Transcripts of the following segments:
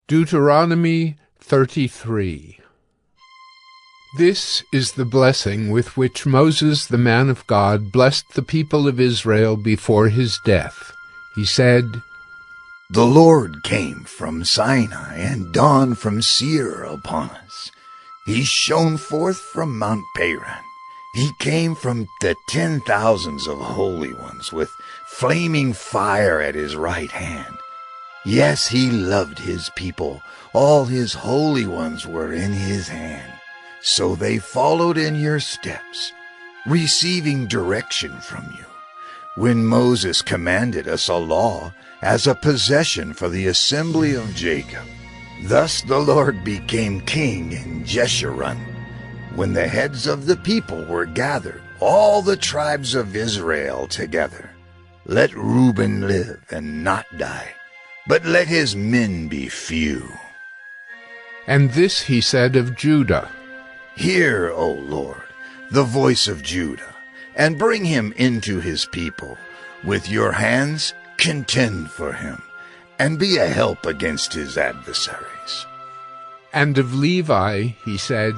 Deuteronomy 33. This is the blessing with which Moses the man of God blessed the people of Israel before his death. He said, The Lord came from Sinai and dawned from Seir upon us. He shone forth from Mount Paran. He came from the 10,000s of holy ones with flaming fire at his right hand. Yes, he loved his people. All his holy ones were in his hand. So they followed in your steps, receiving direction from you. When Moses commanded us a law as a possession for the assembly of Jacob, thus the Lord became king in Jeshurun. When the heads of the people were gathered, all the tribes of Israel together, let Reuben live and not die, but let his men be few. And this he said of Judah, Hear, O Lord, the voice of Judah, and bring him into his people. With your hands contend for him, and be a help against his adversaries. And of Levi he said,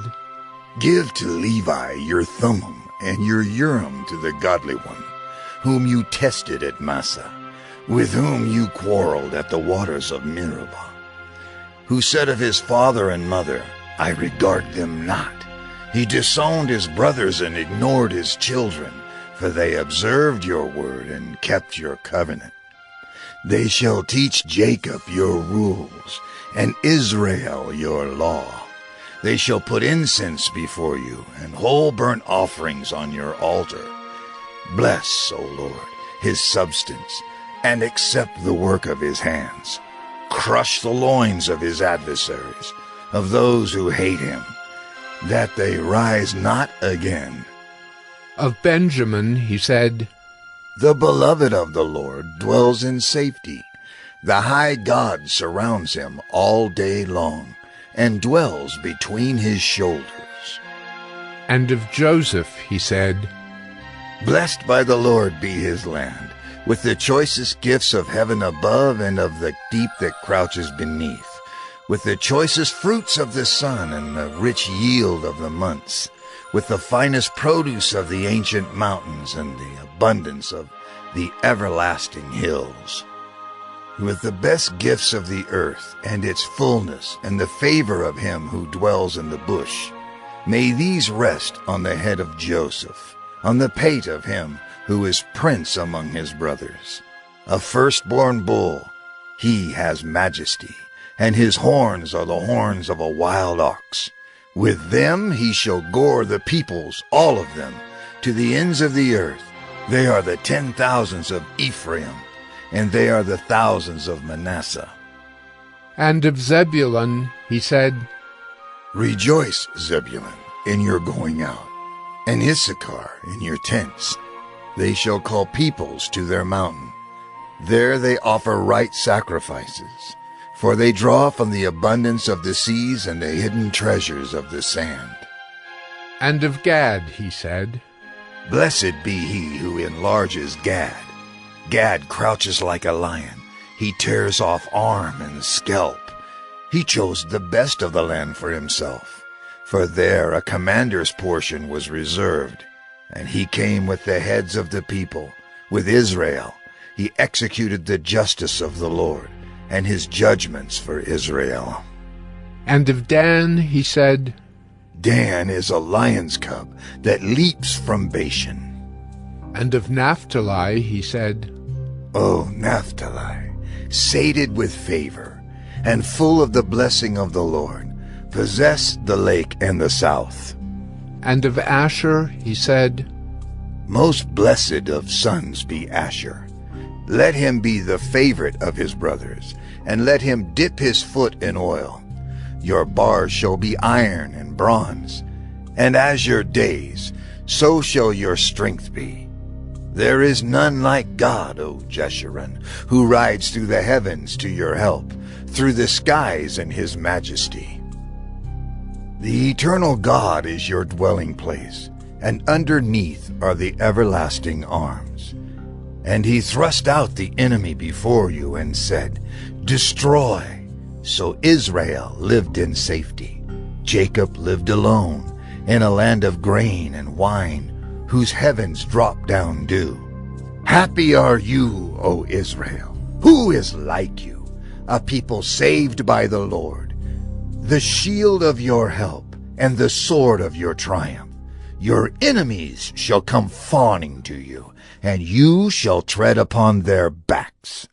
Give to Levi your Thummim and your Urim to the godly one, whom you tested at Massah, with whom you quarreled at the waters of Meribah, who said of his father and mother, I regard them not. He disowned his brothers and ignored his children, for they observed your word and kept your covenant. They shall teach Jacob your rules, and Israel your law. They shall put incense before you, and whole burnt offerings on your altar. Bless, O Lord, his substance, and accept the work of his hands. Crush the loins of his adversaries, of those who hate him, that they rise not again. Of Benjamin he said, The beloved of the Lord dwells in safety. The high God surrounds him all day long, and dwells between his shoulders. And of Joseph he said, Blessed by the Lord be his land, with the choicest gifts of heaven above and of the deep that crouches beneath, with the choicest fruits of the sun and the rich yield of the months, with the finest produce of the ancient mountains and the abundance of the everlasting hills, with the best gifts of the earth and its fullness and the favor of him who dwells in the bush. May these rest on the head of Joseph, on the pate of him who is prince among his brothers. A firstborn bull, he has majesty, and his horns are the horns of a wild ox. With them he shall gore the peoples, all of them, to the ends of the earth. They are the 10,000s of Ephraim, and they are the thousands of Manasseh. And of Zebulun he said, Rejoice, Zebulun, in your going out, and Issachar in your tents. They shall call peoples to their mountain. There they offer right sacrifices, for they draw from the abundance of the seas and the hidden treasures of the sand. And of Gad he said, Blessed be he who enlarges Gad. Gad crouches like a lion. He tears off arm and scalp. He chose the best of the land for himself, for there a commander's portion was reserved. And he came with the heads of the people, with Israel. He executed the justice of the Lord, and his judgments for Israel. And of Dan he said, Dan is a lion's cub that leaps from Bashan. And of Naphtali he said, O Naphtali, sated with favor, and full of the blessing of the Lord, possess the lake and the south. And of Asher he said, Most blessed of sons be Asher. Let him be the favorite of his brothers, and let him dip his foot in oil. Your bars shall be iron and bronze, and as your days, so shall your strength be. There is none like God, O Jeshurun, who rides through the heavens to your help, through the skies in his majesty. The eternal God is your dwelling place, and underneath are the everlasting arms. And he thrust out the enemy before you and said, Destroy, So Israel lived in safety. Jacob lived alone in a land of grain and wine, whose heavens drop down dew. Happy are you, O Israel! Who is like you, a people saved by the Lord? The shield of your help and the sword of your triumph. Your enemies shall come fawning to you, and you shall tread upon their backs.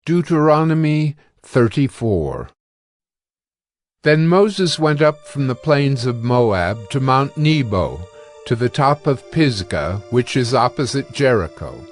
Deuteronomy 34. Then Moses went up from the plains of Moab to Mount Nebo, to the top of Pisgah, which is opposite Jericho.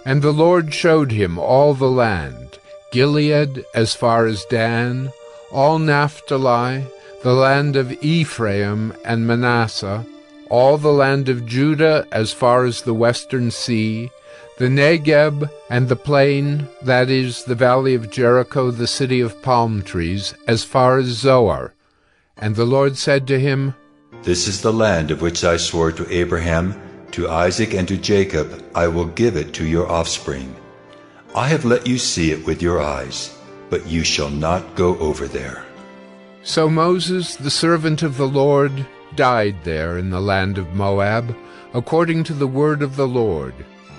And the Lord showed him all the land, Gilead as far as Dan, all Naphtali, the land of Ephraim and Manasseh, all the land of Judah as far as the western sea, the Negeb and the plain, that is, the valley of Jericho, the city of palm trees, as far as Zoar. And the Lord said to him, This is the land of which I swore to Abraham, to Isaac, and to Jacob. I will give it to your offspring. I have let you see it with your eyes, but you shall not go over there. So Moses, the servant of the Lord, died there in the land of Moab, according to the word of the Lord.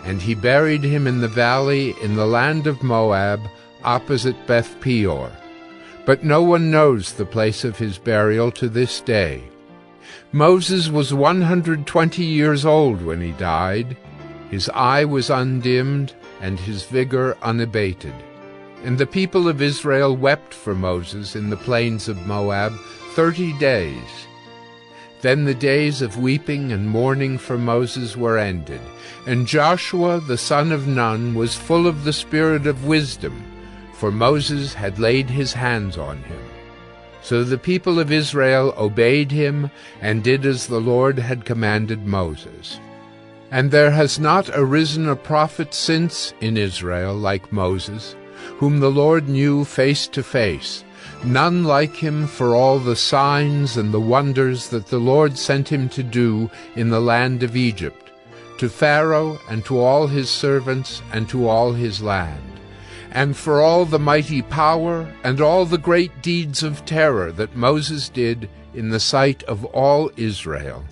And he buried him in the valley in the land of Moab, opposite Beth Peor. But no one knows the place of his burial to this day. Moses was 120 years old when he died. His eye was undimmed, and his vigor unabated. And the people of Israel wept for Moses in the plains of Moab 30 days. Then the days of weeping and mourning for Moses were ended, and Joshua the son of Nun was full of the spirit of wisdom, for Moses had laid his hands on him. So the people of Israel obeyed him, and did as the Lord had commanded Moses. And there has not arisen a prophet since in Israel like Moses, whom the Lord knew face to face, none like him for all the signs and the wonders that the Lord sent him to do in the land of Egypt, to Pharaoh and to all his servants and to all his land, and for all the mighty power and all the great deeds of terror that Moses did in the sight of all Israel.